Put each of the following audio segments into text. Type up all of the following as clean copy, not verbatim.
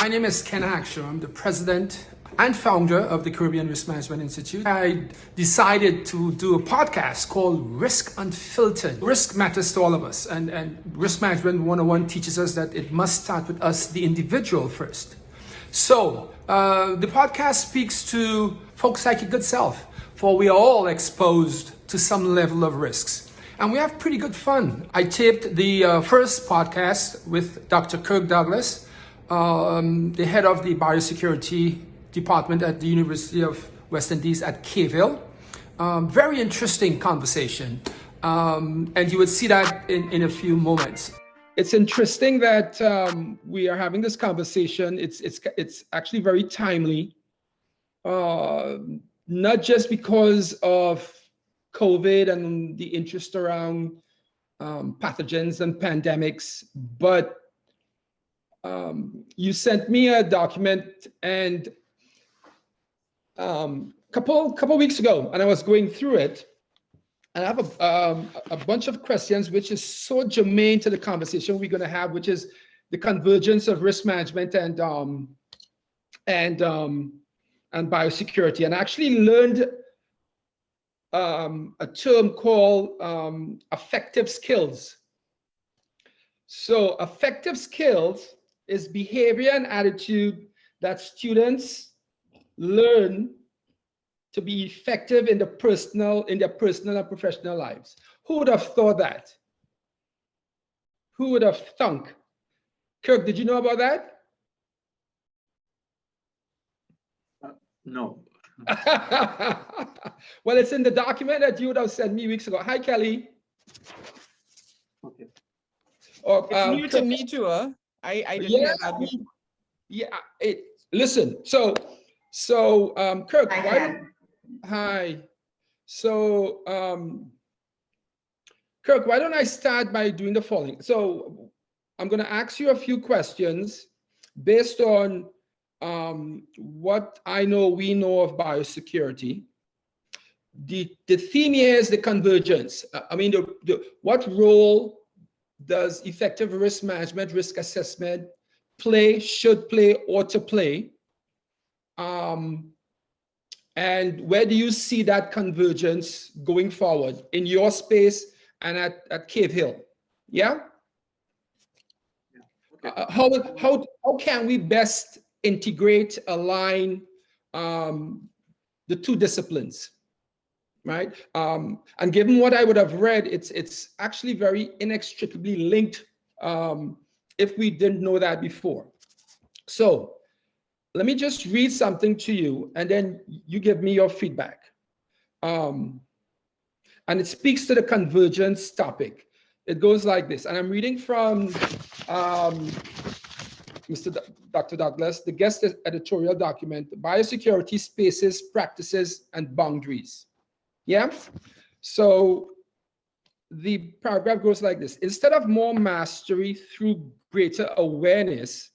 My name is Ken Hackshaw. I'm the president and founder of the Caribbean Risk Management Institute. I decided to do a podcast called Risk Unfiltered. Risk matters to all of us, and Risk Management 101 teaches us that it must start with us, the individual, first. So the podcast speaks to folks like your good self, for we are all exposed to some level of risks. And we have pretty good fun. I taped the first podcast with Dr. Kirk Douglas, the head of the Biodiversity Department at the University of West Indies at Cavehill. Very interesting conversation. And you would see that in a few moments. It's interesting that we are having this conversation. It's actually very timely, not just because of COVID and the interest around pathogens and pandemics, but you sent me a document and couple weeks ago, and I was going through it, and I have a bunch of questions which is so germane to the conversation we're going to have, which is the convergence of risk management and biosecurity. And I actually learned a term called affective skills. So affective skills is behavior and attitude that students learn to be effective in their personal and professional lives. Who would have thought that? Who would have thunk? Kirk, did you know about that? No. Well, it's in the document that you would have sent me weeks ago. Hi, Kelly. Okay. It's new to me too. I didn't hear that before. Yeah. Listen. So, Kirk. Hi. So, Kirk, why don't I start by doing the following? So, I'm going to ask you a few questions based on what we know of biosecurity. The theme here is the convergence. What role does effective risk management, risk assessment play, should play, ought to play? And where do you see that convergence going forward in your space and at Cavehill? Yeah? Okay. How can we best integrate, align the two disciplines, right? And given what I would have read, it's actually very inextricably linked if we didn't know that before. So let me just read something to you and then you give me your feedback. And it speaks to the convergence topic. It goes like this, and I'm reading from Dr. Douglas, the guest editorial document, Biosecurity Spaces, Practices, and Boundaries. Yeah? So the paragraph goes like this. Instead of more mastery through greater awareness,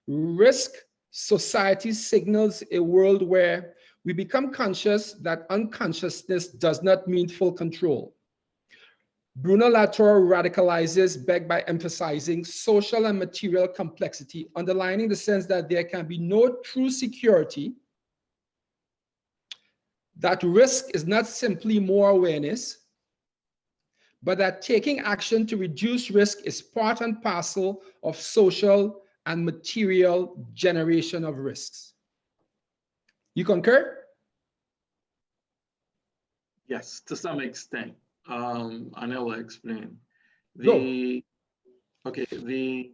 risk society signals a world where we become conscious that unconsciousness does not mean full control. Bruno Latour radicalizes Beck by emphasizing social and material complexity, underlining the sense that there can be no true security, that risk is not simply more awareness, but that taking action to reduce risk is part and parcel of social and material generation of risks. You concur? Yes, to some extent. And I will explain. Go. Okay, the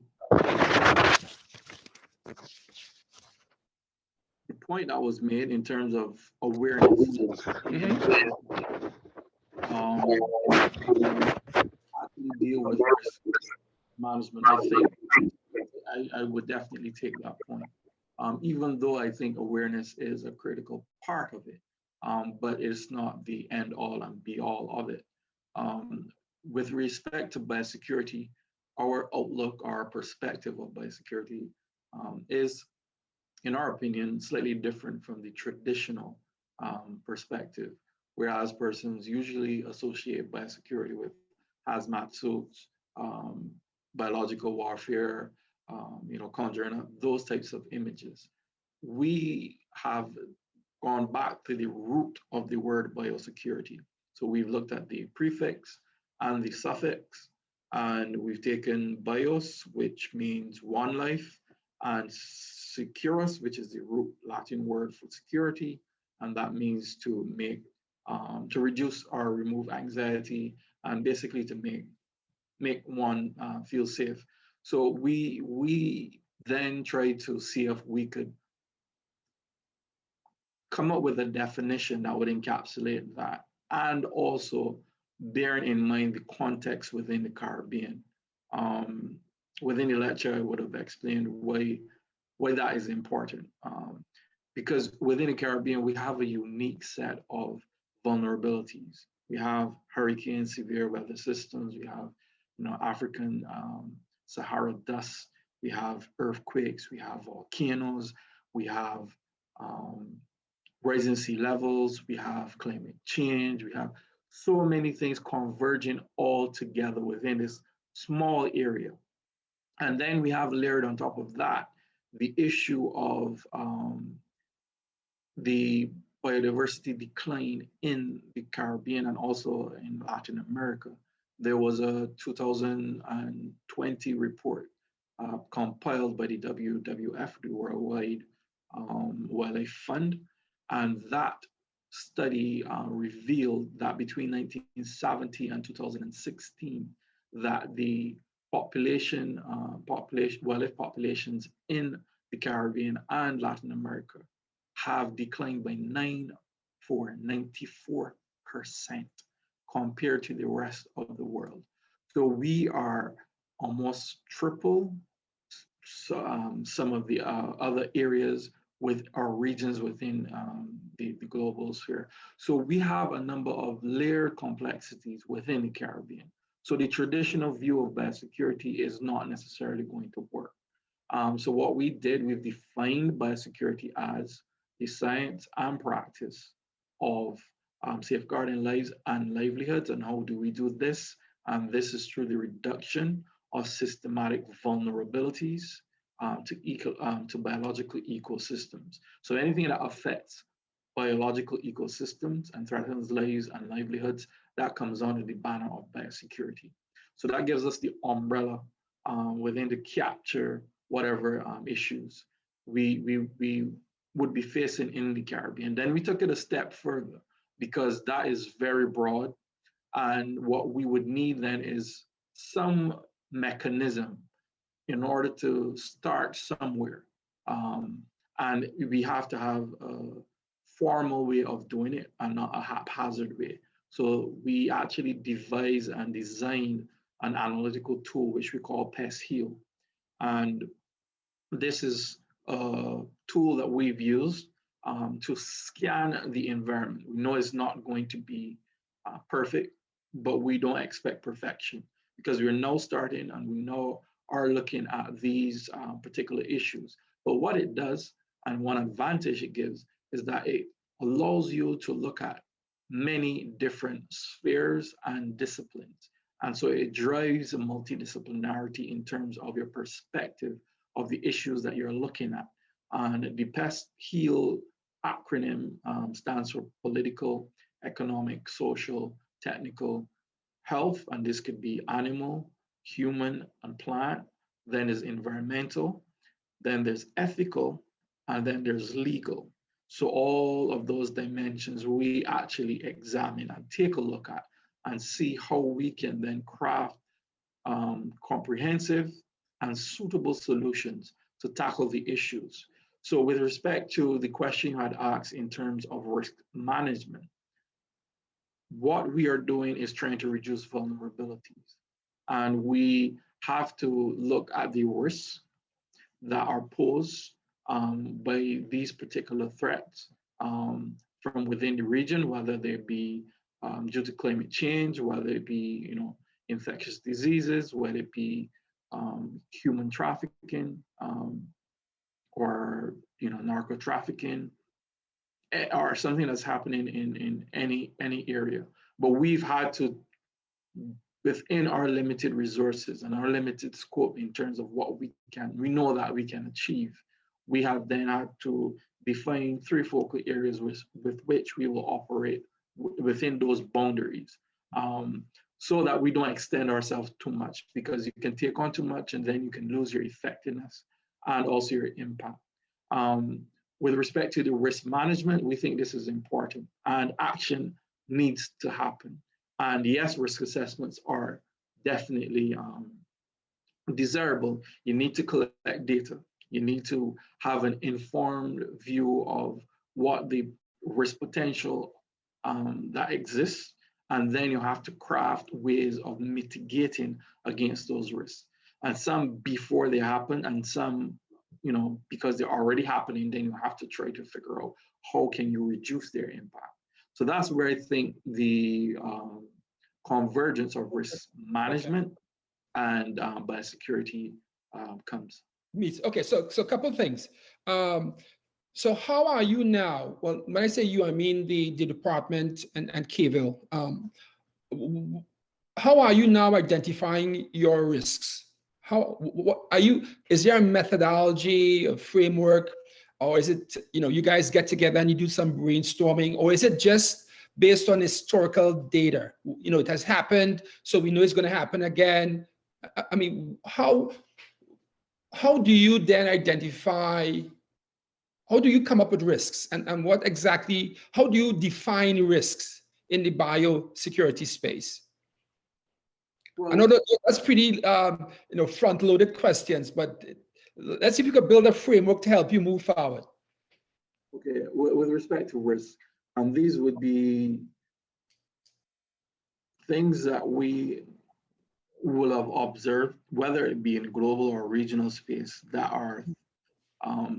point that was made in terms of awareness. How can you deal with risk management? I think I would definitely take that point. Even though I think awareness is a critical part of it, but it's not the end all and be all of it. With respect to biosecurity, our outlook, our perspective of biosecurity is, in our opinion, slightly different from the traditional perspective, whereas persons usually associate biosecurity with hazmat suits, biological warfare, conjuring up those types of images. We have gone back to the root of the word biosecurity. So we've looked at the prefix and the suffix, and we've taken bios, which means one life, and securus, which is the root Latin word for security, and that means to make, to reduce or remove anxiety, and basically to make one feel safe. So we then tried to see if we could come up with a definition that would encapsulate that, and also bearing in mind the context within the Caribbean. Within the lecture, I would have explained why that is important. Because within the Caribbean, we have a unique set of vulnerabilities. We have hurricane severe weather systems, we have African Sahara dust, we have earthquakes, we have volcanoes, we have rising sea levels, we have climate change, we have so many things converging all together within this small area. And then we have layered on top of that the issue of the biodiversity decline in the Caribbean and also in Latin America. There was a 2020 report compiled by the WWF, the Worldwide Wildlife Fund, and that study revealed that between 1970 and 2016, that the wildlife populations in the Caribbean and Latin America have declined by 94% compared to the rest of the world. So we are almost triple some of the other areas with our regions within the global sphere. So we have a number of layered complexities within the Caribbean. So the traditional view of biosecurity is not necessarily going to work. So what we did, we've defined biosecurity as the science and practice of safeguarding lives and livelihoods. And how do we do this? This is through the reduction of systematic vulnerabilities to biological ecosystems. So anything that affects biological ecosystems and threatens lives and livelihoods, that comes under the banner of biosecurity. So that gives us the umbrella within to capture whatever issues we would be facing in the Caribbean. Then we took it a step further because that is very broad. And what we would need then is some mechanism in order to start somewhere. And we have to have a formal way of doing it and not a haphazard way. So we actually devised and designed an analytical tool, which we call Cavehill. And this is a tool that we've used to scan the environment. We know it's not going to be perfect, but we don't expect perfection because we're now starting and we now are looking at these particular issues. But what it does, and one advantage it gives, is that it allows you to look at many different spheres and disciplines. And so it drives a multidisciplinarity in terms of your perspective of the issues that you're looking at. And the Cavehill acronym stands for political, economic, social, technical, health, and this could be animal, human, and plant. Then there's environmental, then there's ethical, and then there's legal. So all of those dimensions we actually examine and take a look at and see how we can then craft comprehensive and suitable solutions to tackle the issues. So with respect to the question you had asked in terms of risk management, what we are doing is trying to reduce vulnerabilities. And we have to look at the risks that are posed by these particular threats from within the region, whether they be due to climate change, whether it be infectious diseases, whether it be human trafficking or narco trafficking, or something that's happening in any area. But we've had to within our limited resources and our limited scope in terms of what we know that we can achieve, we have then had to define 3 focal areas with which we will operate within those boundaries, so that we don't extend ourselves too much, because you can take on too much and then you can lose your effectiveness and also your impact. With respect to the risk management, we think this is important and action needs to happen. And yes, risk assessments are definitely desirable. You need to collect data. You need to have an informed view of what the risk potential that exists, and then you have to craft ways of mitigating against those risks. And some before they happen, and some, because they're already happening, then you have to try to figure out how can you reduce their impact. So that's where I think the convergence of risk management and biosecurity comes. Okay, so a couple of things. So how are you now? Well, when I say you, I mean the department and Cavehill. How are you now identifying your risks? What are you? Is there a methodology, a framework, or is it, you guys get together and you do some brainstorming, or is it just based on historical data? It has happened, so we know it's going to happen again. I mean, how do you then identify? How do you come up with risks, and what exactly? How do you define risks in the biosecurity space? Well, I know that's pretty front-loaded questions, but let's see if you could build a framework to help you move forward. Okay, with respect to risk, these would be things that we will have observed, whether it be in global or regional space, that are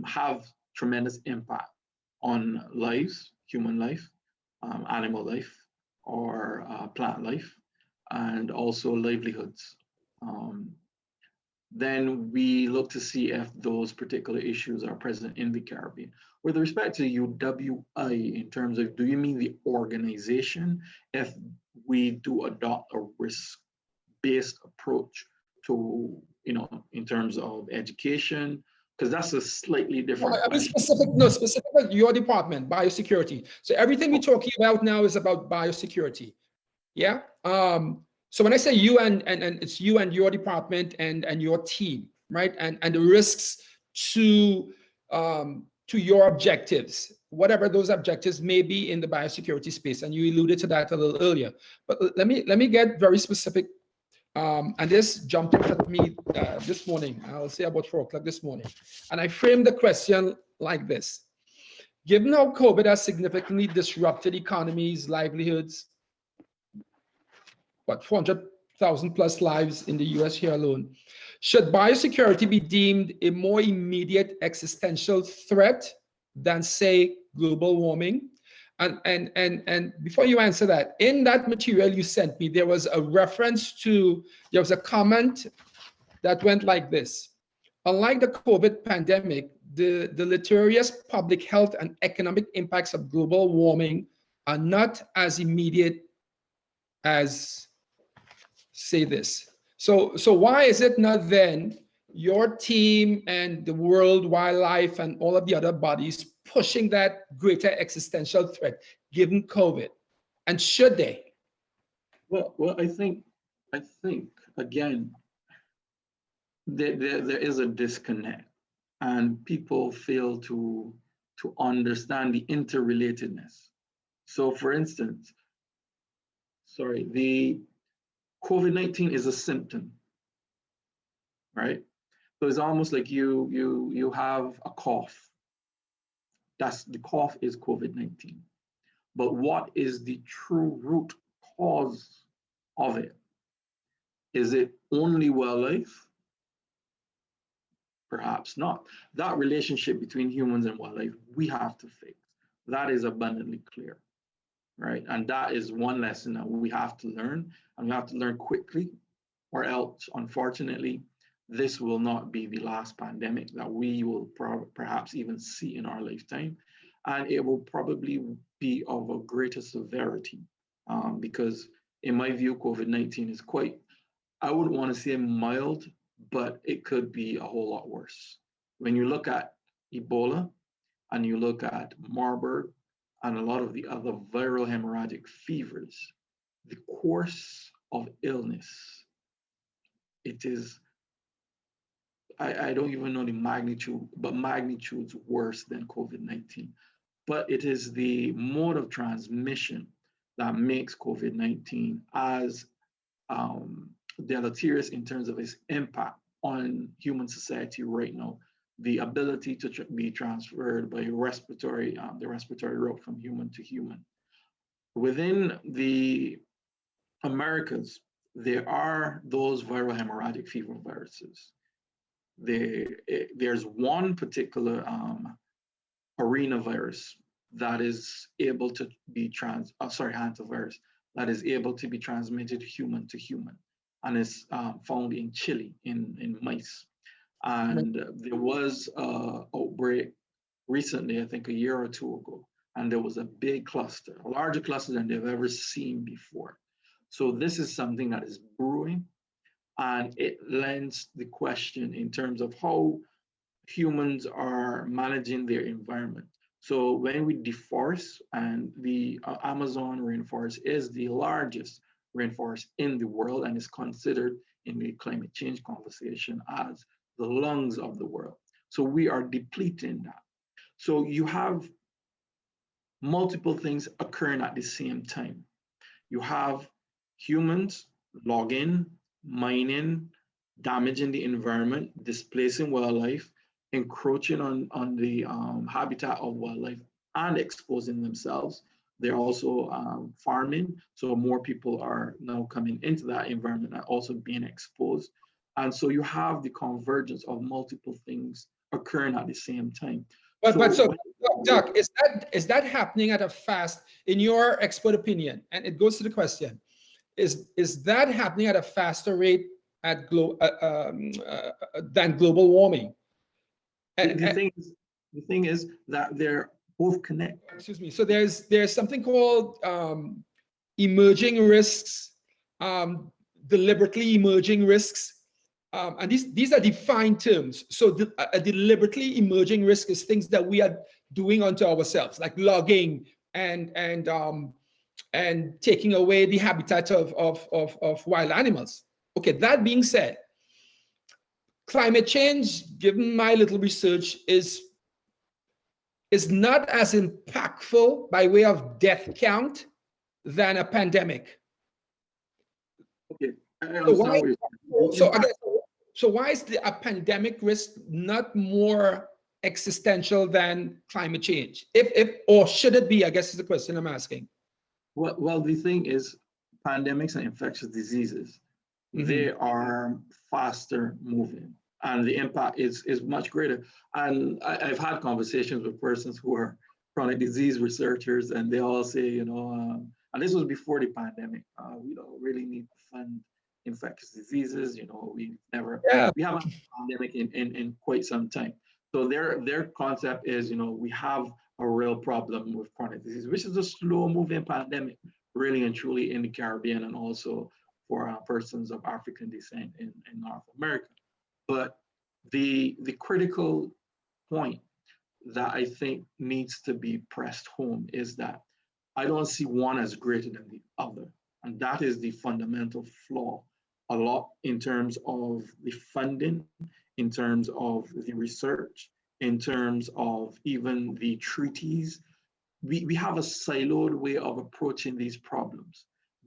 have tremendous impact on lives, human life, animal life, or plant life, and also livelihoods. Then we look to see if those particular issues are present in the Caribbean. With respect to UWI, in terms of, do you mean the organization? If we do adopt a risk-based approach to, in terms of education, because that's a slightly different. I mean, specific your department, biosecurity. So everything we're talking about now is about biosecurity. Yeah. So when I say you and it's you and your department and your team, right? And the risks to your objectives, whatever those objectives may be in the biosecurity space. And you alluded to that a little earlier. But let me get very specific. And this jumped up at me this morning. I'll say about 4 o'clock this morning. And I framed the question like this. Given how COVID has significantly disrupted economies, livelihoods, 400,000 plus lives in the US here alone, should biosecurity be deemed a more immediate existential threat than, say, global warming? And before you answer that, in that material you sent me, there was a reference to, there was a comment that went like this. Unlike the COVID pandemic, the deleterious public health and economic impacts of global warming are not as immediate as, say, this. So why is it not then your team and the World Wildlife and all of the other bodies pushing that greater existential threat given COVID? And should they? Well, I think again, there is a disconnect, and people fail to understand the interrelatedness. So, for instance, the COVID-19 is a symptom, right? So it's almost like you have a cough. The cough is COVID-19. But what is the true root cause of it? Is it only wildlife? Perhaps not. That relationship between humans and wildlife, we have to fix. That is abundantly clear, right? And that is one lesson that we have to learn, and we have to learn quickly, or else, unfortunately, this will not be the last pandemic that we will perhaps even see in our lifetime. And it will probably be of a greater severity, because in my view, COVID-19 is quite, I wouldn't want to say mild, but it could be a whole lot worse. When you look at Ebola and you look at Marburg and a lot of the other viral hemorrhagic fevers, the course of illness, it is, I don't even know the magnitude, but magnitudes worse than COVID-19. But it is the mode of transmission that makes COVID-19 as deleterious in terms of its impact on human society right now. The ability to be transferred by respiratory, the respiratory route from human to human. Within the Americas, there are those viral hemorrhagic fever viruses. There's one particular arenavirus that is able to be hantavirus, that is able to be transmitted human to human, and is found in Chile in mice. And there was an outbreak recently, I think a year or two ago, and there was a big cluster, a larger cluster than they've ever seen before. So this is something that is brewing, and it lends the question in terms of how humans are managing their environment. So when we deforest, and the Amazon rainforest is the largest rainforest in the world and is considered in the climate change conversation as the lungs of the world. So we are depleting that. So you have multiple things occurring at the same time. You have humans logging, mining, damaging the environment, displacing wildlife, encroaching on the habitat of wildlife, and exposing themselves. They're also farming, so more people are now coming into that environment and also being exposed. And so you have the convergence of multiple things occurring at the same time. So Doc, is that happening at a fast, in your expert opinion? And it goes to the question: is that happening at a faster rate at than global warming? And the thing is that they're both connected. Excuse me. So there's something called emerging risks, deliberately emerging risks, and these are defined terms. So a deliberately emerging risk is things that we are doing unto ourselves, like logging and taking away the habitat of wild animals. Okay, that being said, climate change, given my little research, is not as impactful by way of death count than a pandemic. Okay. So why is a pandemic risk not more existential than climate change? Or should it be, I guess is the question I'm asking. Well, the thing is, pandemics and infectious diseases, they are faster moving, and the impact is much greater. And I've had conversations with persons who are chronic disease researchers, and they all say, and this was before the pandemic, we don't really need to fund infectious diseases. We haven't had a pandemic in quite some time. So their concept is, we have a real problem with chronic disease, which is a slow moving pandemic, really and truly in the Caribbean, and also for persons of African descent in North America. But the critical point that I think needs to be pressed home is that I don't see one as greater than the other. And that is the fundamental flaw, a lot in terms of the funding, in terms of the research, in terms of even the treaties. We have a siloed way of approaching these problems,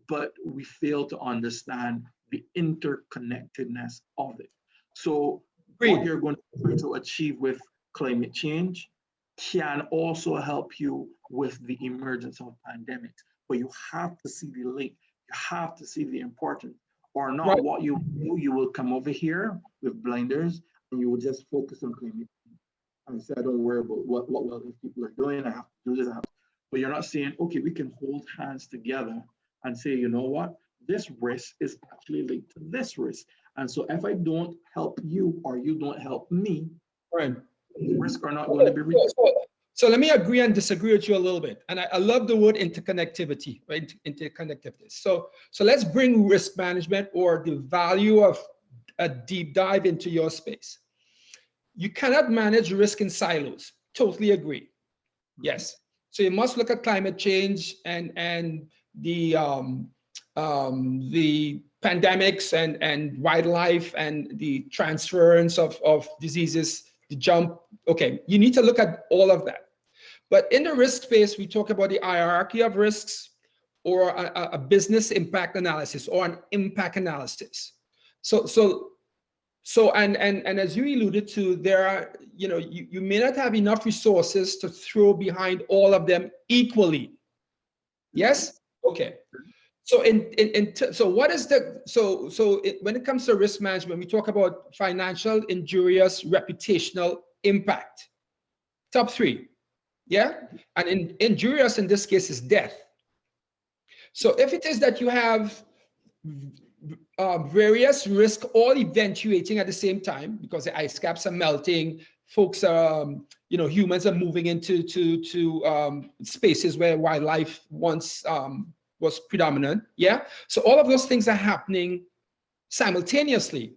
but we fail to understand the interconnectedness of it. So what you're going to try to achieve with climate change can also help you with the emergence of pandemics, but you have to see the link. You have to see the importance, or not. Right. What you do, you will come over here with blinders and you will just focus on climate change and say, I don't worry about what wildlife people are doing. I have to do this. But you're not saying, okay, we can hold hands together and say, you know what? This risk is actually linked to this risk. And so if I don't help you or you don't help me, right, the risks are not going to be reduced. So let me agree and disagree with you a little bit. And I love the word interconnectivity, right? Interconnectivity. So let's bring risk management or the value of a deep dive into your space. You cannot manage risk in silos. Totally agree. Yes. So you must look at climate change and the pandemics and wildlife and the transference of diseases, the jump. Okay, you need to look at all of that. But in the risk space, we talk about the hierarchy of risks or a business impact analysis or an impact analysis. And as you alluded to, there are, you may not have enough resources to throw behind all of them equally. Yes? Okay. So when it comes to risk management, we talk about financial, injurious, reputational impact. Top three. Yeah? And injurious in this case is death. So if it is that you have various risks all eventuating at the same time because the ice caps are melting, folks are, humans are moving into spaces where wildlife once was predominant. Yeah. So all of those things are happening simultaneously.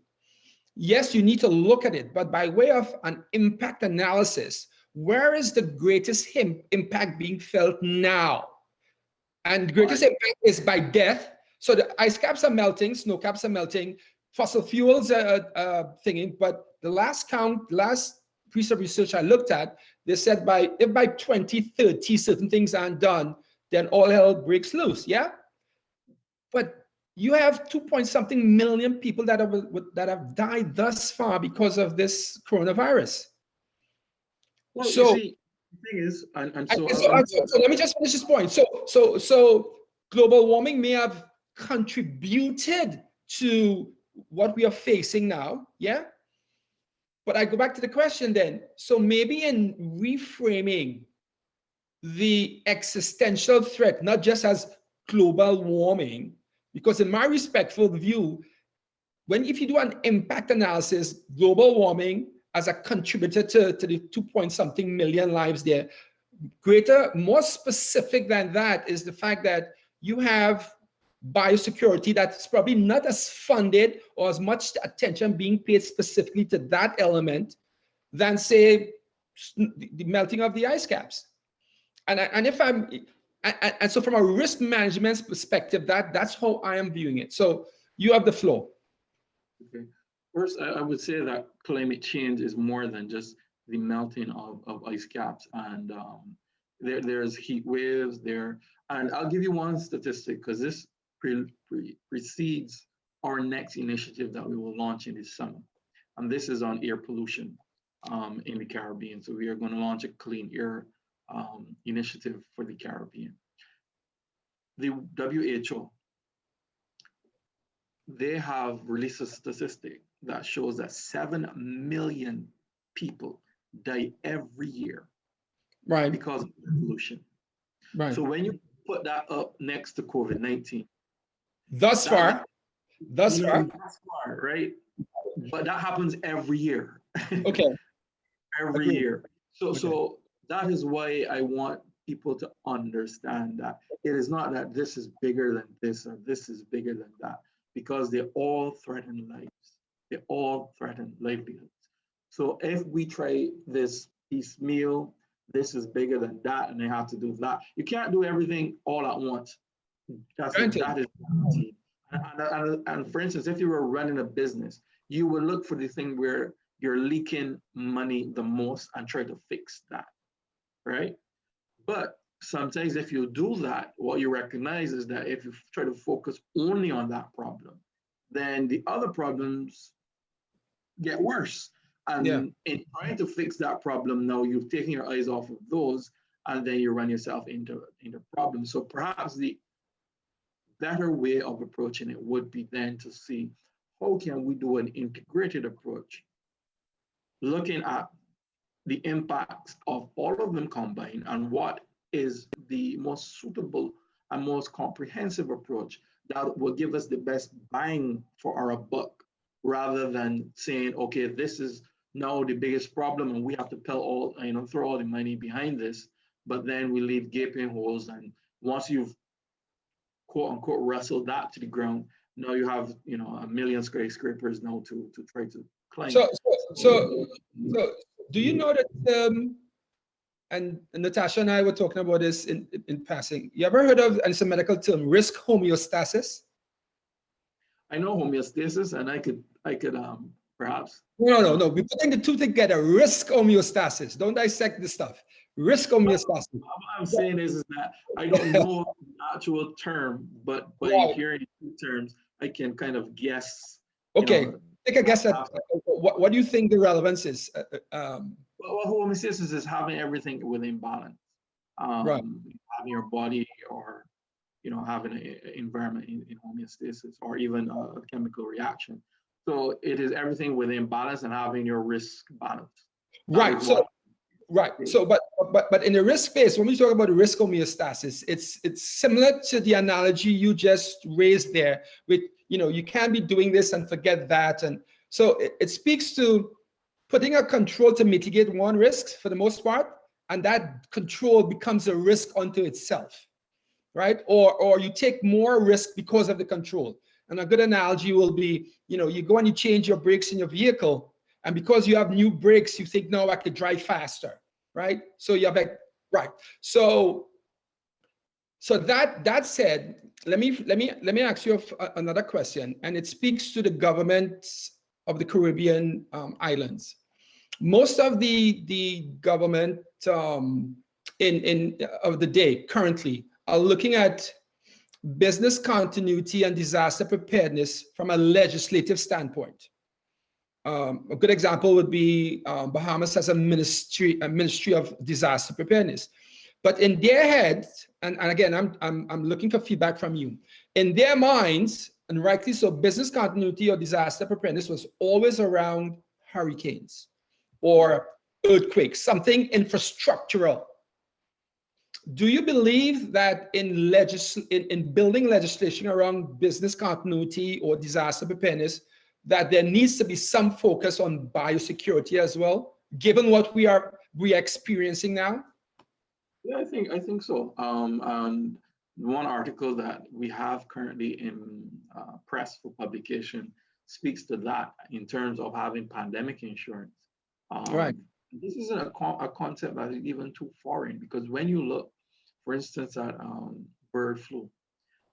Yes, you need to look at it, but by way of an impact analysis, where is the greatest impact being felt now? And greatest impact is by death. So the ice caps are melting, snow caps are melting, fossil fuels are thinking, but the last piece of research I looked at, they said if by 2030 certain things aren't done, then all hell breaks loose, yeah? But you have 2-point-something million people that have died thus far because of this coronavirus. Well, so, you see, the thing is, so let me just finish this point. So global warming may have contributed to what we are facing now, yeah? But I go back to the question then. So maybe in reframing the existential threat, not just as global warming, because in my respectful view, if you do an impact analysis, global warming as a contributor to the 2-point-something million lives there, more specific than that is the fact that you have biosecurity that's probably not as funded or as much attention being paid specifically to that element than, say, the melting of the ice caps. And so from a risk management perspective, that's how I am viewing it. So you have the floor. Okay. First, I would say that climate change is more than just the melting of ice caps, and there's heat waves there. And I'll give you one statistic because this precedes our next initiative that we will launch in this summer. And this is on air pollution in the Caribbean. So we are going to launch a clean air initiative for the Caribbean. The WHO, they have released a statistic that shows that 7 million people die every year, right, because of pollution. Right. So when you put that up next to COVID-19, thus far, right? But that happens every year. Okay. Every year. So that is why I want people to understand that it is not that this is bigger than this or this is bigger than that, because they all threaten lives. They all threaten livelihoods. So if we try this piecemeal, this is bigger than that, and they have to do that. You can't do everything all at once. That is guaranteed. And for instance, if you were running a business, you would look for the thing where you're leaking money the most and try to fix that, right? But sometimes if you do that, what you recognize is that if you try to focus only on that problem, then the other problems get worse. And in trying to fix that problem, now you've taken your eyes off of those, and then you run yourself into problems. So perhaps the better way of approaching it would be then to see how can we do an integrated approach, looking at the impacts of all of them combined and what is the most suitable and most comprehensive approach that will give us the best bang for our buck, rather than saying, okay, this is now the biggest problem, and we have to throw all the money behind this, but then we leave gaping holes. And once you've quote unquote wrestled that to the ground, now you have, a million skyscrapers now to try to climb. So do you know that, and Natasha and I were talking about this in passing. You ever heard of, and it's a medical term, risk homeostasis? I know homeostasis, and I could perhaps. No. We're putting the two together. Risk homeostasis. Don't dissect this stuff. Risk homeostasis. What I'm saying is that I don't know the actual term, but by hearing the terms, I can kind of guess. Okay, take a guess at what do you think the relevance is? Well, homeostasis is having everything within balance. Right. Having your body, or having an environment in homeostasis, or even a chemical reaction. So it is everything within balance and having your risk balance. Right. So, but in the risk space, when we talk about risk homeostasis, it's similar to the analogy you just raised there. With you can't be doing this and forget that, and so it speaks to putting a control to mitigate one risk for the most part, and that control becomes a risk unto itself, right? Or you take more risk because of the control. And a good analogy will be, you go and you change your brakes in your vehicle, and because you have new brakes, you think, no, I could drive faster, right? So you have right. So that said, let me ask you another question, and it speaks to the governments of the Caribbean islands. Most of the government of the day currently are looking at business continuity and disaster preparedness from a legislative standpoint. A good example would be Bahamas has a ministry of disaster preparedness. But in their heads, and again, I'm looking for feedback from you. In their minds, and rightly so, business continuity or disaster preparedness was always around hurricanes or earthquakes, something infrastructural. Do you believe that in building legislation around business continuity or disaster preparedness, that there needs to be some focus on biosecurity as well, given what we are experiencing now? Yeah, I think so. And one article that we have currently in press for publication speaks to that in terms of having pandemic insurance. Right. This isn't a concept that is even too foreign, because when you look, for instance, at bird flu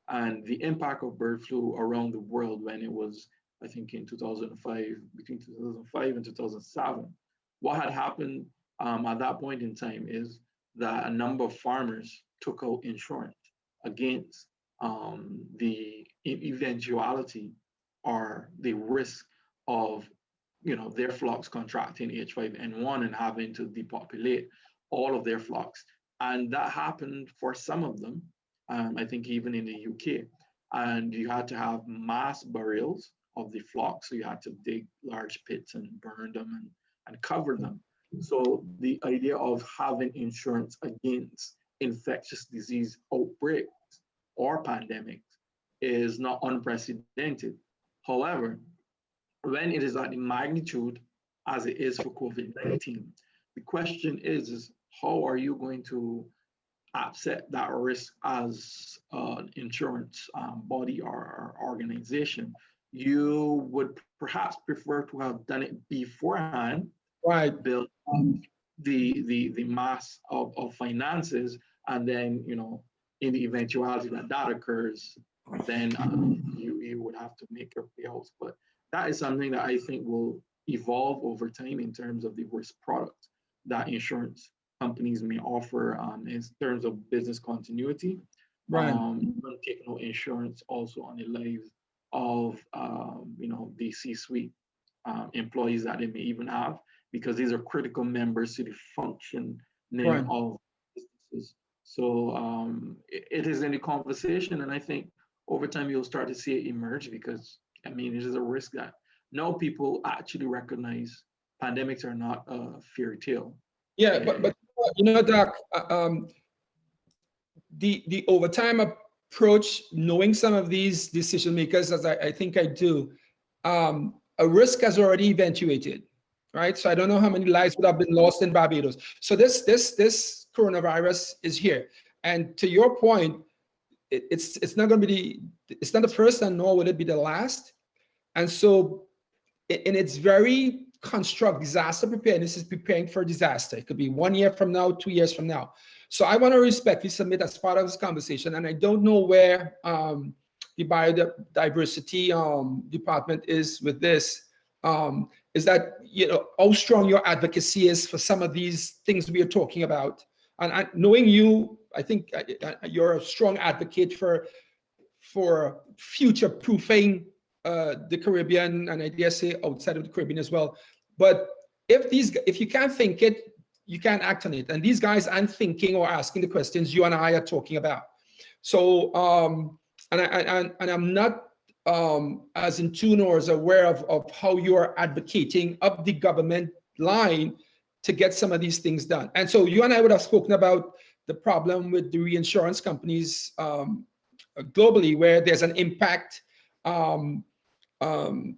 and the impact of bird flu around the world when it was, I think, in 2005, between 2005 and 2007, what had happened at that point in time is that a number of farmers took out insurance against the eventuality or the risk of their flocks contracting H5N1 and having to depopulate all of their flocks. And that happened for some of them, I think even in the UK. And you had to have mass burials of the flocks. So you had to dig large pits and burn them and cover them. So the idea of having insurance against infectious disease outbreaks or pandemics is not unprecedented. However, when it is at the magnitude as it is for COVID-19, the question is how are you going to offset that risk as an insurance body or organization? You would perhaps prefer to have done it beforehand, right? Build up the mass of finances, and then in the eventuality that occurs, then you would have to make your payouts. But that is something that I think will evolve over time in terms of the risk product that insurance companies may offer in terms of business continuity. Right. Take no insurance also on the lives of the C-suite employees that they may even have, because these are critical members to the functioning of businesses. So it is in the conversation, and I think over time you'll start to see it emerge, because it is a risk that now people actually recognize pandemics are not a fairy tale. Yeah, but Doc, the overtime approach, knowing some of these decision makers, as I think I do, a risk has already eventuated. right? So I don't know how many lives would have been lost in Barbados. So this coronavirus is here. And to your point, it's not going to be it's not the first, and nor will it be the last. And so in its very construct, disaster preparedness is preparing for disaster. It could be 1 year from now, 2 years from now. So I want to respectfully submit as part of this conversation, and I don't know where the biodiversity department is with this, is that, you know, how strong your advocacy is for some of these things we are talking about. And knowing you, I think you're a strong advocate for future proofing the Caribbean, and I dare say outside of the Caribbean as well. But if you can't think it, you can't act on it. And these guys aren't thinking or asking the questions you and I are talking about. So and I'm not as in tune or as aware of how you are advocating up the government line to get some of these things done. And so you and I would have spoken about the problem with the reinsurance companies globally, where there's an impact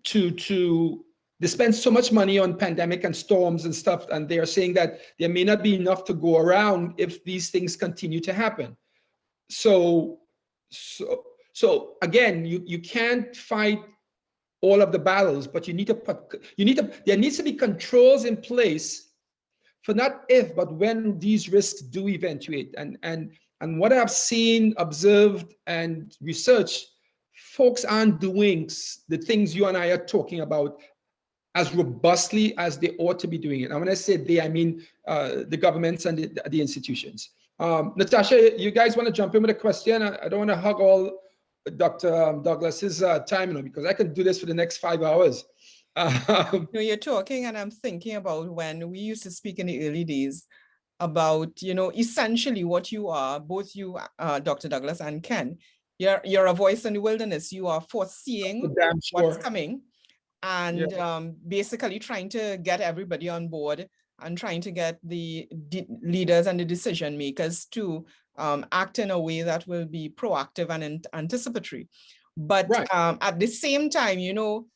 to they spend so much money on pandemic and storms and stuff, and they are saying that there may not be enough to go around if these things continue to happen. So again, you can't fight all of the battles, but there needs to be controls in place for not if, but when these risks do eventuate. And what I've seen, observed, and researched, folks aren't doing the things you and I are talking about as robustly as they ought to be doing it. And when I say they, I mean the governments and the institutions. Natasha, you guys want to jump in with a question? I don't want to hug all Dr. Douglas's time, you know, because I can do this for the next 5 hours. You know, you're talking, and I'm thinking about when we used to speak in the early days about, you know, essentially what you are, both you, Dr. Douglas and Ken, you're a voice in the wilderness. You are foreseeing what's coming, and basically trying to get everybody on board and trying to get the leaders and the decision makers to act in a way that will be proactive and anticipatory. But at the same time, you know,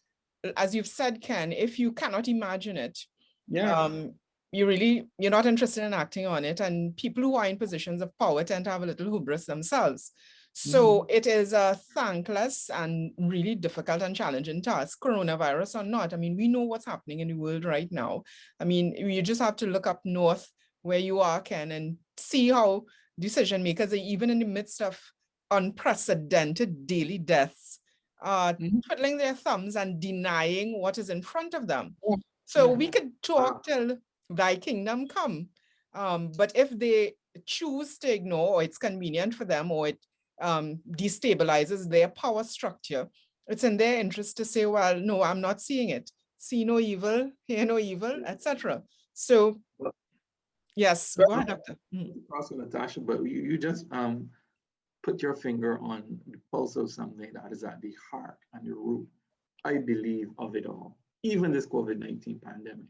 as you've said, Ken, if you cannot imagine it, you're not interested in acting on it. And people who are in positions of power tend to have a little hubris themselves. So it is a thankless and really difficult and challenging task, coronavirus or not. I mean, we know what's happening in the world right now. I mean, you just have to look up north where you are, Ken, and see how decision makers are even in the midst of unprecedented daily deaths, twiddling their thumbs and denying what is in front of them. So we could talk till thy kingdom come. But if they choose to ignore, or it's convenient for them, or it destabilizes their power structure, it's in their interest to say, well, no, I'm not seeing it. See no evil, hear no evil, etc. So, yes, go ahead, Doctor. Also, Natasha, but you just put your finger on the pulse of something that is at the heart and the root, I believe, of it all, even this COVID-19 pandemic.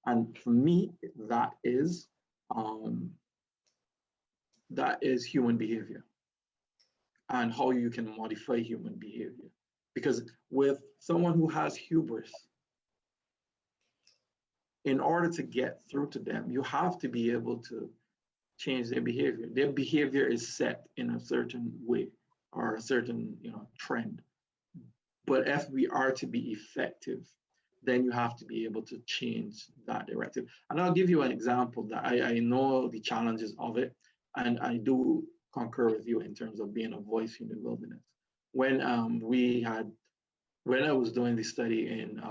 And for me, that is human behavior and how you can modify human behavior. Because with someone who has hubris, in order to get through to them, you have to be able to change their behavior. Their behavior is set in a certain way or a certain, trend. But if we are to be effective, then you have to be able to change that directive. And I'll give you an example that I know the challenges of it, and I do concur with you in terms of being a voice in the wilderness. When I was doing the study in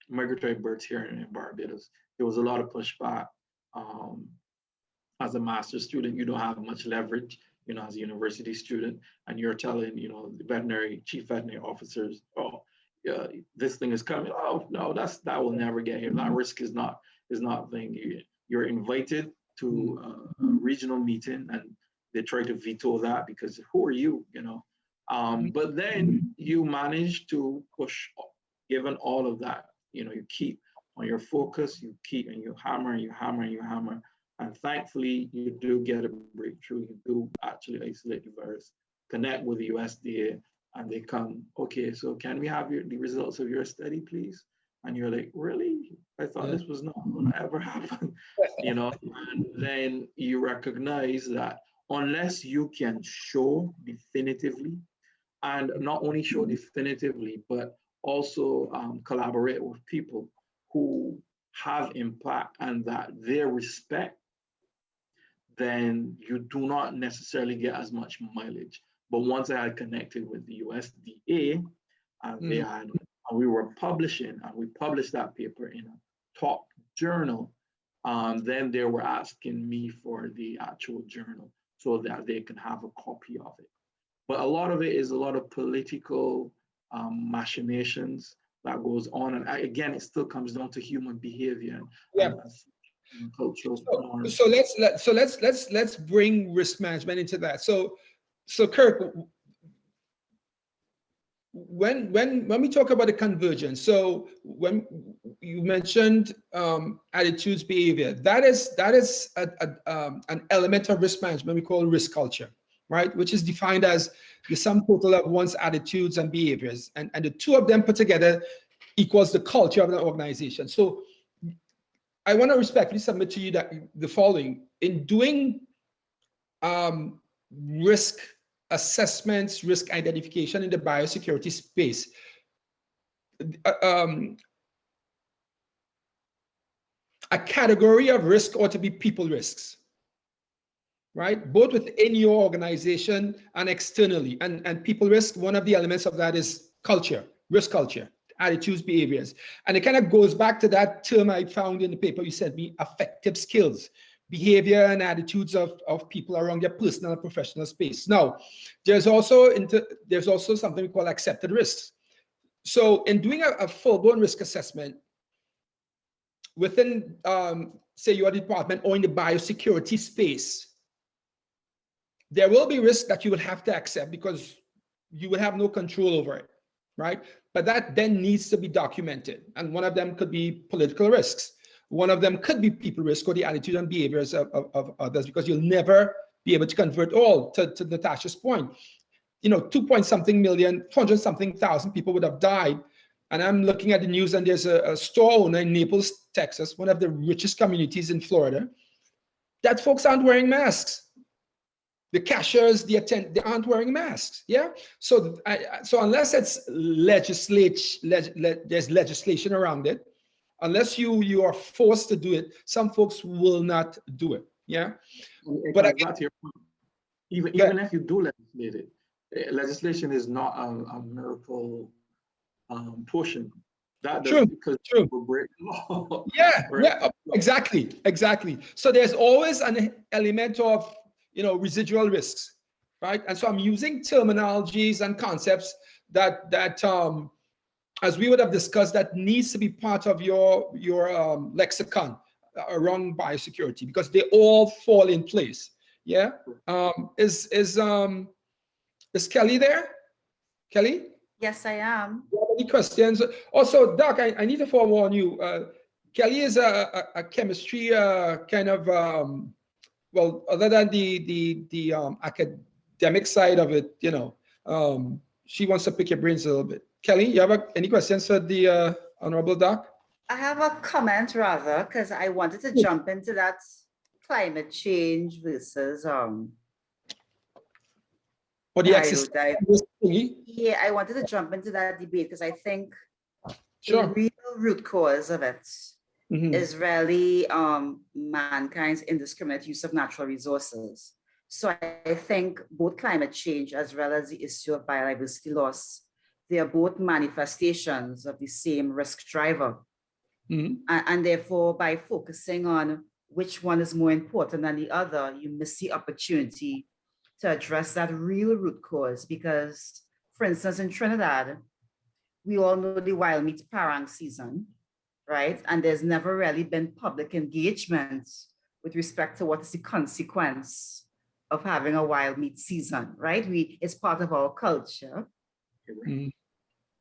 migratory birds here in Barbados, there was a lot of pushback. As a master's student, you don't have much leverage, as a university student, and you're telling, the chief veterinary officers, oh, yeah, this thing is coming. Oh no, that will never get here. That risk is not thing. You're invited to a regional meeting, and they try to veto that because who are you, But then you manage to push, given all of that, you keep on your focus, you keep and you hammer, and you hammer, and you hammer. And thankfully, you do get a breakthrough. You do actually isolate the virus, connect with the USDA, and they come, okay, so can we have the results of your study, please? And you're like, really? I thought thought this was not going to ever happen, you know, and then you recognize that unless you can show definitively, and not only show definitively, but also collaborate with people who have impact and that they respect, then you do not necessarily get as much mileage. But once I had connected with the USDA, and they had, and we were publishing, and we published that paper in a top journal, then they were asking me for the actual journal so that they can have a copy of it. But a lot of it is a lot of political machinations that goes on. And again, it still comes down to human behavior and cultural norms. So let's bring risk management into that. So Kirk, when we talk about the convergence, so when you mentioned attitudes, behavior, that is an element of risk management we call risk culture, right? Which is defined as the sum total of one's attitudes and behaviors, and the two of them put together equals the culture of an organization. So I want to respectfully submit to you that the following: in doing risk assessments, risk identification in the biosecurity space, a category of risk ought to be people risks, right? Both within your organization and externally. And people risk, one of the elements of that is culture, risk culture, attitudes, behaviors. And it kind of goes back to that term I found in the paper you sent me, affective skills, behavior and attitudes of people around their personal and professional space. Now, there's also something we call accepted risks. So in doing a full-blown risk assessment within, say, your department or in the biosecurity space, there will be risks that you will have to accept because you will have no control over it, right? But that then needs to be documented. And one of them could be political risks. One of them could be people risk or the attitude and behaviors of others, because you'll never be able to convert all. To Natasha's point, you know, 2-point-something million, 400-something thousand people would have died. And I'm looking at the news, and there's a store owner in Naples, Texas, one of the richest communities in Florida, that folks aren't wearing masks. The cashiers, they aren't wearing masks. Yeah. So unless it's there's legislation around it, unless you are forced to do it, some folks will not do it. Yeah. But I get your point. Even if you do legislate it, legislation is not a miracle portion. That doesn't, because people break the law. Yeah. Right? Yeah. Exactly. So there's always an element of, you know, residual risks, right? And so I'm using terminologies and concepts that as we would have discussed, that needs to be part of your lexicon around biosecurity, because they all fall in place. Yeah. Is Kelly there? Kelly? Yes, I am. Do you have any questions? Also, Doc, I need to forewarn you. Kelly is a chemistry kind of well, other than the academic side of it, you know, she wants to pick your brains a little bit. Kelly, you have any questions for the Honorable Doc? I have a comment rather, because I wanted to jump into that climate change versus yeah, I wanted to jump into that debate because I think the real root cause of it is really mankind's indiscriminate use of natural resources. So I think both climate change as well as the issue of biodiversity loss, they are both manifestations of the same risk driver. And therefore, by focusing on which one is more important than the other, you miss the opportunity to address that real root cause. Because, for instance, in Trinidad, we all know the wild meat parang season, right? And there's never really been public engagement with respect to what is the consequence of having a wild meat season, right? It's part of our culture.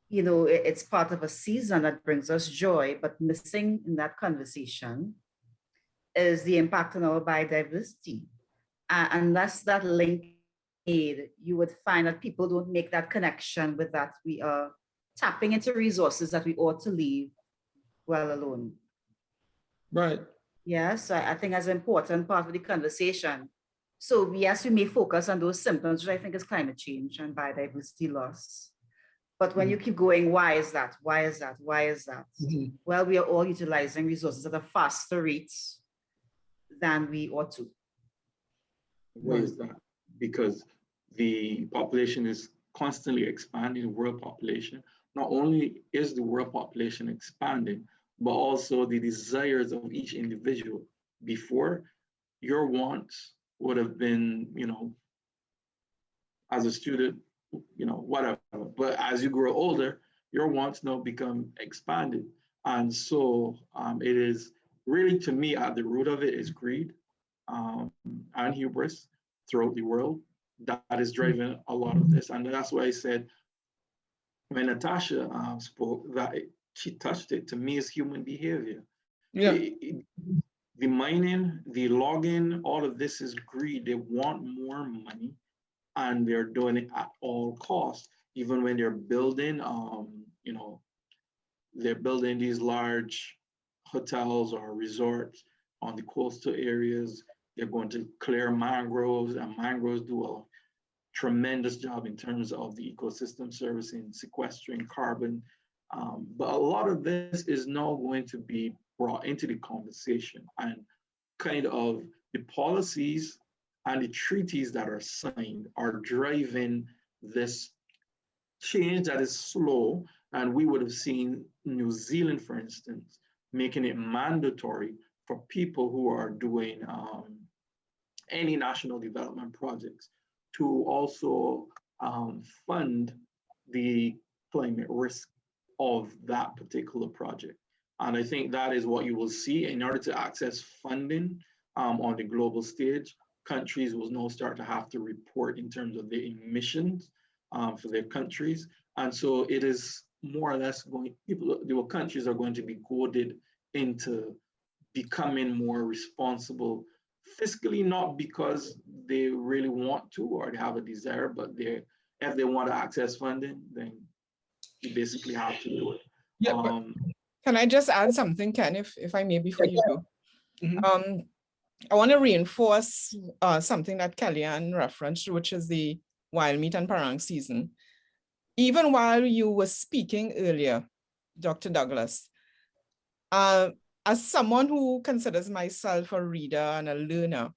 You know, it's part of a season that brings us joy, but missing in that conversation is the impact on our biodiversity. Unless that link made, you would find that people don't make that connection with that. We are tapping into resources that we ought to leave well alone. Right. Yes, I think that's an important part of the conversation. So yes, we may focus on those symptoms, which I think is climate change and biodiversity loss. But when you keep going, why is that? Why is that? Why is that? Well, we are all utilizing resources at a faster rate than we ought to. Why is that? Because the population is constantly expanding, the world population. Not only is the world population expanding, but also the desires of each individual. Before, your wants would have been, as a student, whatever. But as you grow older, your wants now become expanded. And so it is really, to me, at the root of it is greed and hubris throughout the world that is driving a lot of this. And that's why I said, when Natasha spoke, that she touched it, to me, is human behavior. Yeah. The mining, the logging, all of this is greed. They want more money, and they're doing it at all costs. Even when they're building, they're building these large hotels or resorts on the coastal areas. They're going to clear mangroves, and mangroves do a tremendous job in terms of the ecosystem servicing, sequestering carbon. But a lot of this is now going to be brought into the conversation, and kind of the policies and the treaties that are signed are driving this change that is slow. And we would have seen New Zealand, for instance, making it mandatory for people who are doing any national development projects to also fund the climate risk of that particular project. And I think that is what you will see. In order to access funding on the global stage, countries will now start to have to report in terms of their emissions for their countries. And so it is more or less the countries are going to be goaded into becoming more responsible fiscally, not because they really want to or they have a desire, but if they want to access funding, then you basically have to do it. Yeah, can I just add something, Ken, if I may, before you do? I want to reinforce something that Kellyanne referenced, which is the wild meat and parang season. Even while you were speaking earlier, Dr. Douglas, as someone who considers myself a reader and a learner,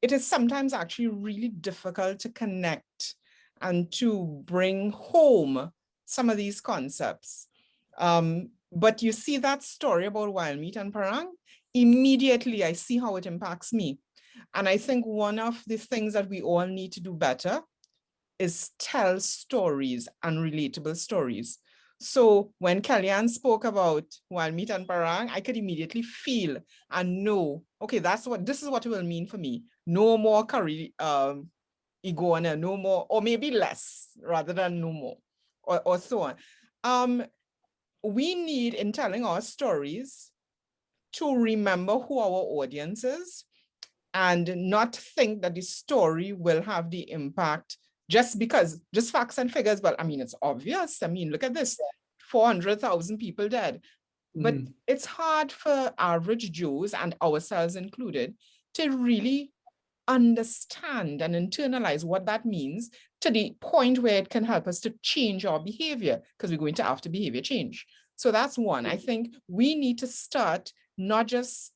it is sometimes actually really difficult to connect and to bring home some of these concepts. But you see that story about wild meat and parang, immediately I see how it impacts me. And I think one of the things that we all need to do better is tell stories and relatable stories. So when Kellyanne spoke about wild meat and parang, I could immediately feel and know, okay, this is what it will mean for me. No more curry iguana, no more, or maybe less rather than no more, or so on. We need, in telling our stories, to remember who our audience is and not think that the story will have the impact just facts and figures. Well, I mean, it's obvious. I mean, look at this, 400,000 people dead. But it's hard for average Joes, and ourselves included, to really understand and internalize what that means to the point where it can help us to change our behavior, because we're going to have to behavior change. So that's one. I think we need to start not just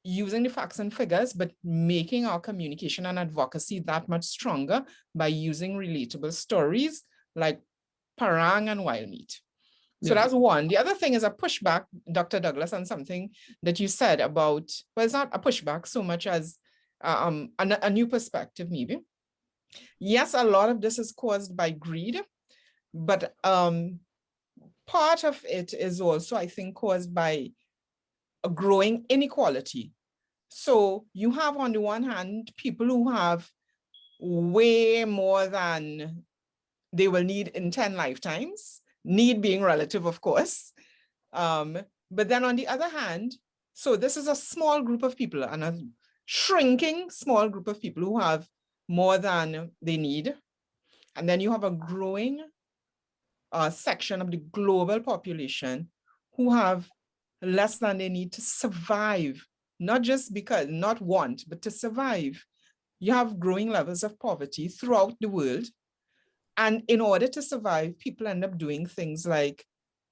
using the facts and figures, but making our communication and advocacy that much stronger by using relatable stories like parang and wild meat. So that's one. The other thing is a pushback, Dr. Douglas, on something that you said about, well, it's not a pushback so much as a new perspective, maybe. Yes, a lot of this is caused by greed, but part of it is also, I think, caused by a growing inequality. So you have, on the one hand, people who have way more than they will need in 10 lifetimes, need being relative, of course. But then on the other hand, so this is a small group of people, and a shrinking small group of people who have more than they need. And then you have a growing section of the global population who have less than they need to survive, not just because, not want, but to survive. You have growing levels of poverty throughout the world. And in order to survive, people end up doing things like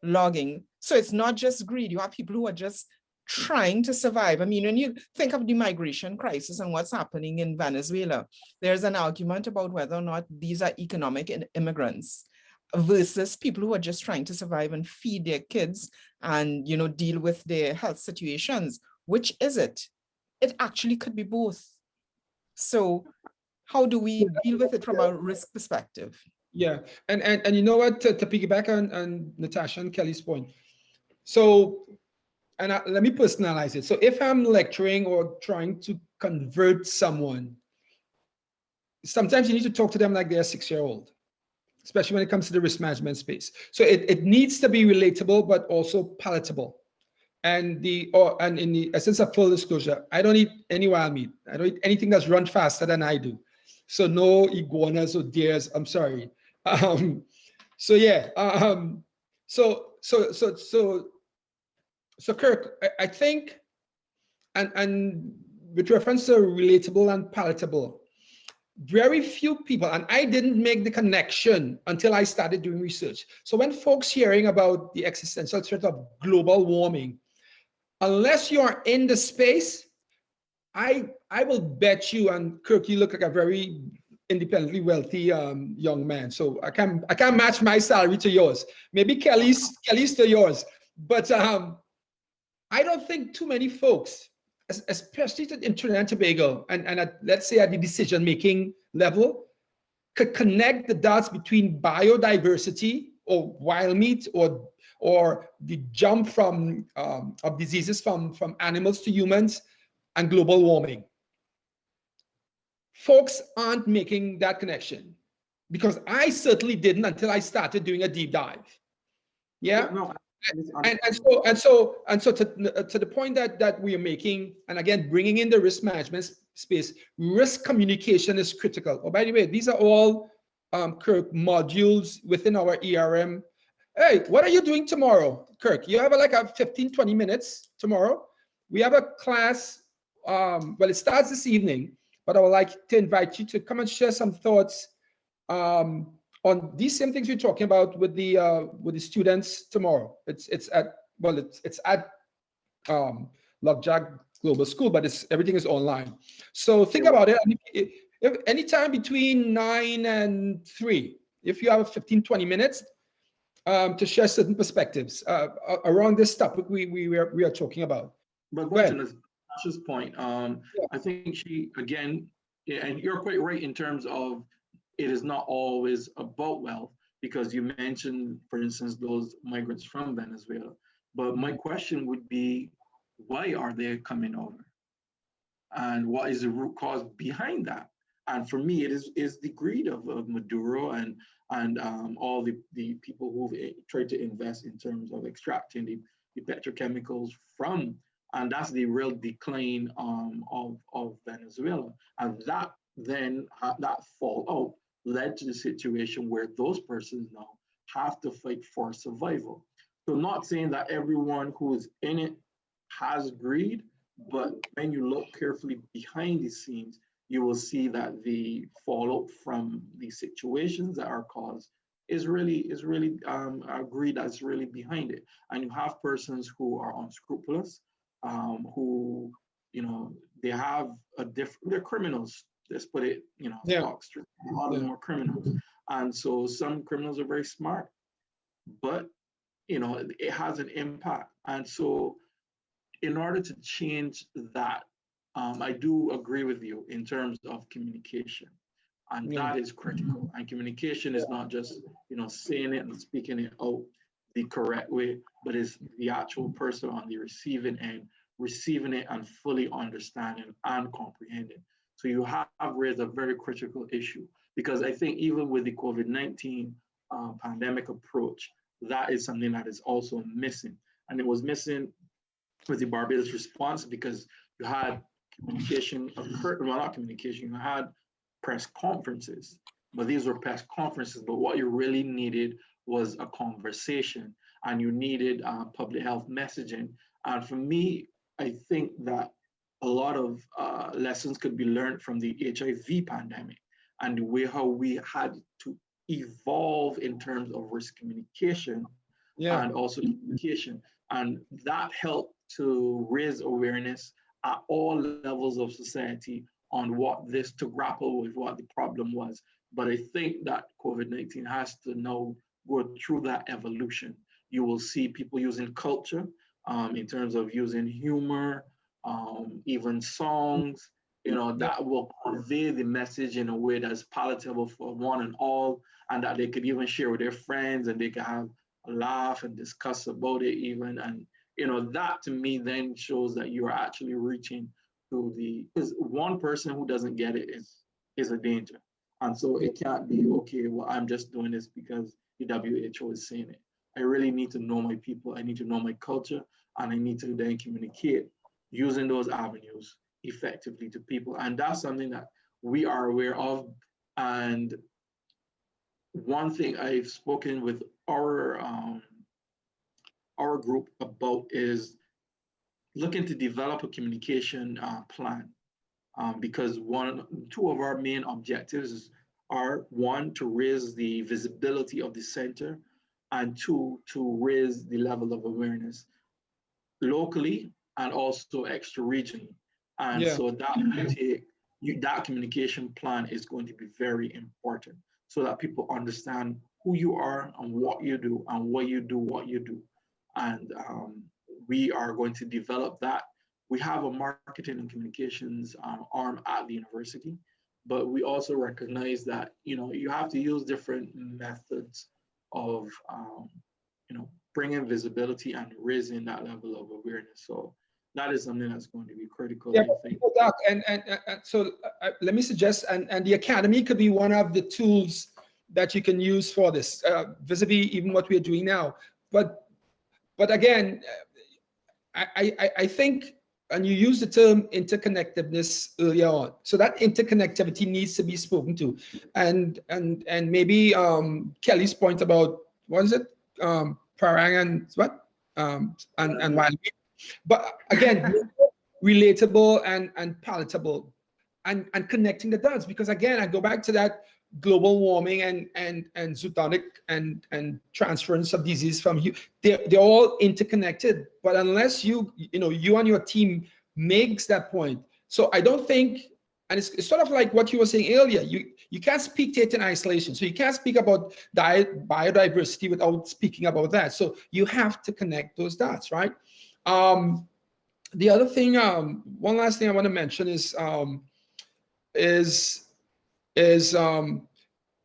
logging. So it's not just greed. You have people who are just trying to survive. I mean, when you think of the migration crisis and what's happening in Venezuela, there's an argument about whether or not these are economic immigrants versus people who are just trying to survive and feed their kids and, you know, deal with their health situations. Which is it? It actually could be both. So how do we deal with it from a risk perspective? Yeah, and you know what, to piggyback on Natasha and Kelly's point. So, let me personalize it. So if I'm lecturing or trying to convert someone, sometimes you need to talk to them like they're a 6-year-old, especially when it comes to the risk management space. So it needs to be relatable, but also palatable. And in the essence of full disclosure, I don't eat any wild meat. I don't eat anything that's run faster than I do. So no iguanas or deers. I'm sorry. So yeah. So Kirk, I think, and with reference to relatable and palatable, very few people, and I didn't make the connection until I started doing research. So when folks hearing about the existential threat of global warming, unless you're in the space, I will bet you, and Kirk, you look like a very independently wealthy young man. So I can't match my salary to yours. Maybe Kelly's to yours, but I don't think too many folks, especially in Trinidad and Tobago, and let's say at the decision-making level, could connect the dots between biodiversity or wild meat or the jump from of diseases from animals to humans and global warming. Folks aren't making that connection, because I certainly didn't until I started doing a deep dive. Yeah. No. And so to the point that we are making, and again, bringing in the risk management space, risk communication is critical. Oh, by the way, these are all Kirk, modules within our ERM. Hey, what are you doing tomorrow, Kirk? You have like a 15-20 minutes tomorrow. We have a class. Well, it starts this evening, but I would like to invite you to come and share some thoughts on these same things we're talking about with the students tomorrow. It's at Lockjack Global School, but everything is online. So think about it. If anytime between 9 and 3, if you have 15-20 minutes to share certain perspectives around this topic we are talking about. But going to Natasha's point, I think she, again, and you're quite right in terms of it is not always about wealth, because you mentioned, for instance, those migrants from Venezuela. But my question would be, why are they coming over? And what is the root cause behind that? And for me, it is the greed of Maduro and all the people who've tried to invest in terms of extracting the petrochemicals from, and that's the real decline of Venezuela. And that then, that fallout led to the situation where those persons now have to fight for survival. So not saying that everyone who's in it has greed, but when you look carefully behind the scenes, you will see that the fallout from the situations that are caused is really greed that's really behind it. And you have persons who are unscrupulous, who, they have they're criminals. Let's put it, a lot of them are criminals. And so some criminals are very smart, but, it has an impact. And so in order to change that, I do agree with you in terms of communication. And that is critical. And communication is not just, saying it and speaking it out the correct way, but it's the actual person on the receiving end, receiving it and fully understanding and comprehending. So you have raised a very critical issue, because I think even with the COVID-19 pandemic approach, that is something that is also missing. And it was missing with the Barbados response, because you had communication occurred, well, not communication, you had press conferences, but these were press conferences, but what you really needed was a conversation, and you needed public health messaging, And for me, I think that a lot of lessons could be learned from the HIV pandemic and the way how we had to evolve in terms of risk communication and also communication. And that helped to raise awareness at all levels of society on what this, to grapple with what the problem was. But I think that COVID-19 has to now go through that evolution. You will see people using culture in terms of using humor, even songs, that will convey the message in a way that's palatable for one and all, and that they could even share with their friends and they can have a laugh and discuss about it even. And, that to me then shows that you're actually reaching to because one person who doesn't get it is a danger. And so it can't be, okay, well, I'm just doing this because the WHO is saying it. I really need to know my people. I need to know my culture, and I need to then communicate using those avenues effectively to people. And that's something that we are aware of. And one thing I've spoken with our group about is looking to develop a communication plan, because two of our main objectives are, one, to raise the visibility of the center, and two, to raise the level of awareness locally and also extra-regionally. And so that communication plan is going to be very important so that people understand who you are and what you do and what you do. And we are going to develop that. We have a marketing and communications arm at the university, but we also recognize that, you have to use different methods of, bringing visibility and raising that level of awareness. So that is something that's going to be critical, I think. So let me suggest, and the academy could be one of the tools that you can use for this, vis-a-vis even what we're doing now. But again, I think, and you use the term interconnectedness earlier on. So that interconnectivity needs to be spoken to, and maybe Kelly's point about, what is it, parang and what, and wild. But again, relatable and palatable, and connecting the dots, because again, I go back to that global warming and zoonotic and transference of disease from you. They're all interconnected, but unless you and your team makes that point. So I don't think, and it's sort of like what you were saying earlier, you can't speak to it in isolation. So you can't speak about biodiversity without speaking about that. So you have to connect those dots, right? The other thing, one last thing I want to mention is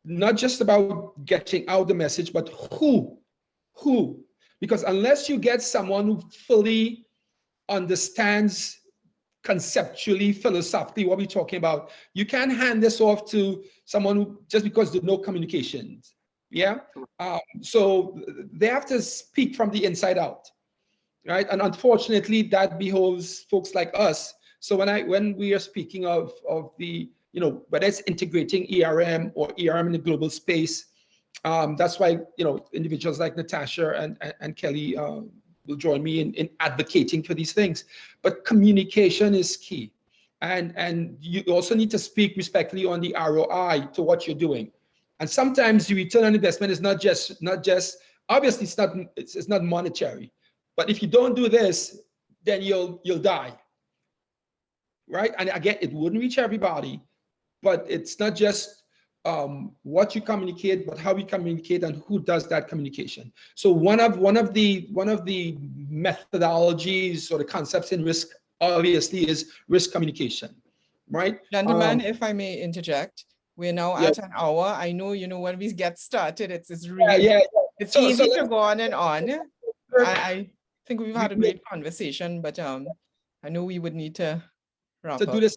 not just about getting out the message, but who, because unless you get someone who fully understands conceptually, philosophically what we're talking about, you can't hand this off to someone who, just because there's no communications. So they have to speak from the inside out, right? And unfortunately, that behoves folks like us. So when we are speaking of the, whether it's integrating ERM or ERM in the global space, that's why, individuals like Natasha and Kelly will join me in advocating for these things. But communication is key. And you also need to speak respectfully on the ROI to what you're doing. And sometimes the return on investment is not just obviously it's not monetary, but if you don't do this, then you'll die, right? And again, it wouldn't reach everybody, but it's not just what you communicate, but how we communicate and who does that communication. So one of the methodologies or the concepts in risk obviously is risk communication, right? Gentlemen, if I may interject, we're now at an hour. I know, when we get started, it's really it's easy to go on and on. I think we've had a great conversation, but I know we would need to wrap up. Do this.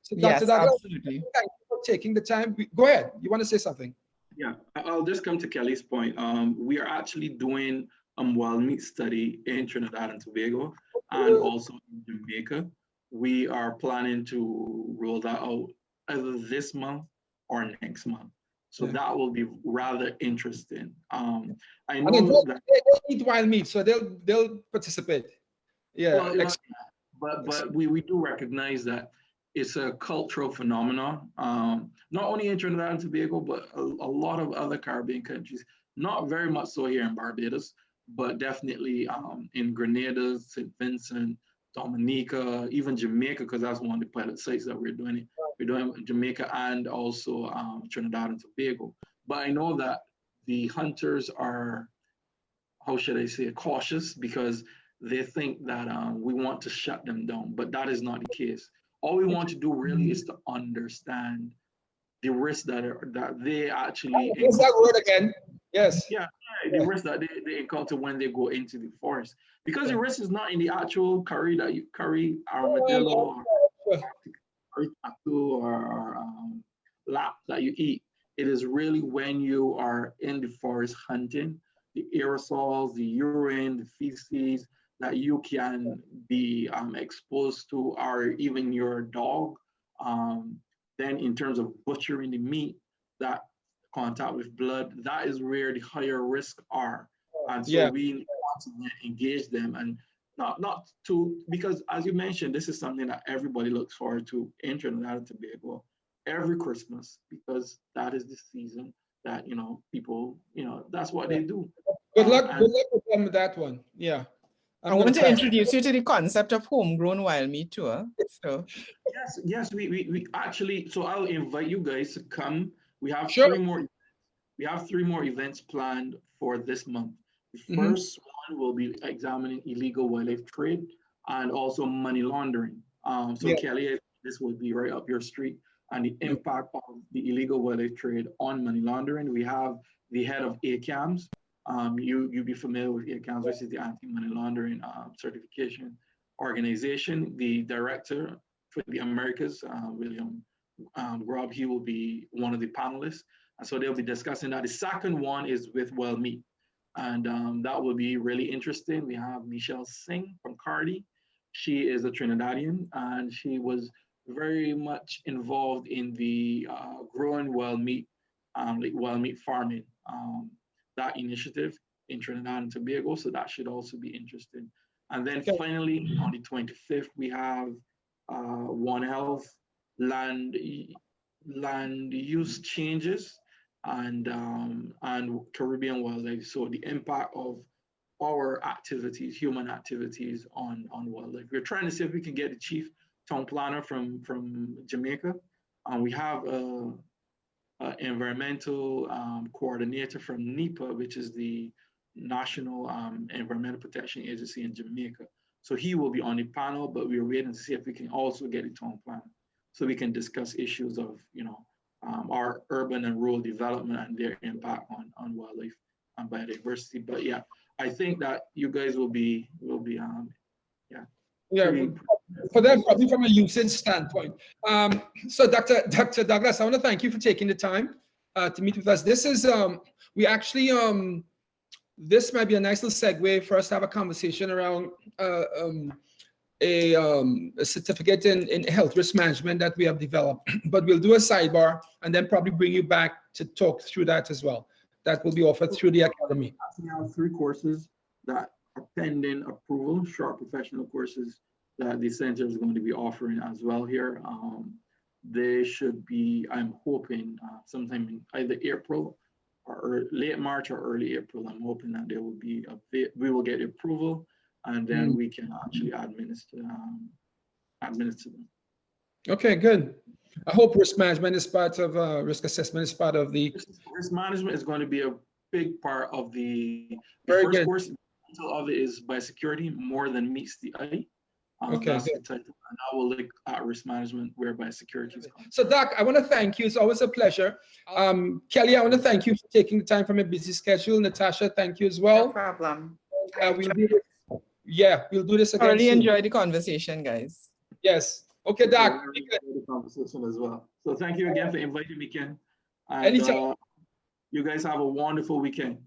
So yes, Dr. Douglas, absolutely. thank you for taking the time. Go ahead. You want to say something? Yeah, I'll just come to Kelly's point. We are actually doing a wild meat study in Trinidad and Tobago and also in Jamaica. We are planning to roll that out either this month or next month. So that will be rather interesting. I know they eat wild meat, so they'll participate. Yeah. But we do recognize that it's a cultural phenomenon, not only in Trinidad and Tobago, but a lot of other Caribbean countries, not very much so here in Barbados, but definitely in Grenada, St. Vincent, Dominica, even Jamaica, because that's one of the pilot sites that we're doing it. We're doing Jamaica and also Trinidad and Tobago. But I know that the hunters are, how should I say, cautious because they think that we want to shut them down, but that is not the case. All we want to do really is to understand the risks that they actually. What's that word again? Yes. Yeah, the risk that they encounter when they go into the forest, because the risk is not in the actual curry that you curry armadillo or lap that you eat. It is really when you are in the forest hunting, the aerosols, the urine, the feces that you can be exposed to, or even your dog. Then in terms of butchering the meat, that contact with blood, that is where the higher risks are. And so we want to engage them and not to, because as you mentioned, this is something that everybody looks forward to in Trinidad and Tobago every Christmas, because that is the season that, people, that's what they do. Good luck with them with that one. Yeah. I want to introduce you to the concept of homegrown wild meat too. So yes, we actually, so I'll invite you guys to come. We have three more events planned for this month. The first one will be examining illegal wildlife trade and also money laundering. Kelly, this will be right up your street, and the impact of the illegal wildlife trade on money laundering. We have the head of ACAMS. You'll be familiar with ACAMS, which is the Anti-Money Laundering Certification Organization. The director for the Americas, William Rob, he will be one of the panelists. And so they'll be discussing that. The second one is with wild meat. And that will be really interesting. We have Michelle Singh from Cardi. She is a Trinidadian, and she was very much involved in the growing wild meat, wild meat farming. That initiative in Trinidad and Tobago, so that should also be interesting. And then finally, on the 25th, we have One Health, land use changes, and Caribbean wildlife. So the impact of our activities, human activities on wildlife. We're trying to see if we can get the chief town planner from Jamaica. We have environmental coordinator from NEPA, which is the National Environmental Protection Agency in Jamaica. So he will be on the panel, but we're waiting to see if we can also get a town planner, so we can discuss issues of our urban and rural development and their impact on wildlife and biodiversity. But yeah, I think that you guys will be for that, probably from a usage standpoint. So Dr. Douglas, I want to thank you for taking the time to meet with us. This is we actually this might be a nice little segue for us to have a conversation around a certificate in health risk management that we have developed. But we'll do a sidebar and then probably bring you back to talk through that as well. That will be offered through the academy. We have 3 courses that are pending approval, short professional courses that the center is going to be offering as well here. They should be, I'm hoping, sometime in either April or late March or early April. I'm hoping that there will be we will get approval, and then we can actually administer them. Okay, good. I hope risk management is part of risk assessment is part of the risk management is going to be a big part of the first course. The title of it is biosecurity more than meets the eye. That's the title, and I will look at risk management where biosecurity is coming. So Doc, I want to thank you. It's always a pleasure. Kelly, I want to thank you for taking the time from your busy schedule. Natasha, thank you as well. No problem. We'll do this again. Really enjoyed the conversation, guys. Yes. Okay, Doc. The conversation as well. So thank you again for inviting me, Ken. Anytime. You guys have a wonderful weekend.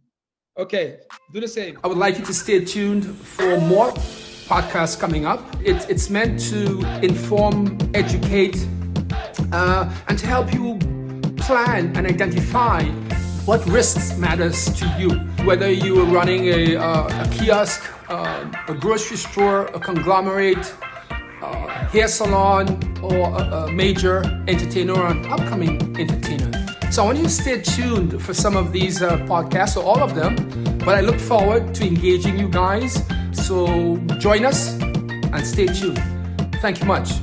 Okay, do the same. I would like you to stay tuned for more podcasts coming up. It's meant to inform, educate, and to help you plan and identify what risks matters to you. whether you are running a kiosk, a grocery store, a conglomerate, hair salon, or a major entertainer or an upcoming entertainer. So I want you to stay tuned for some of these podcasts, or all of them, but I look forward to engaging you guys. So join us and stay tuned. Thank you much.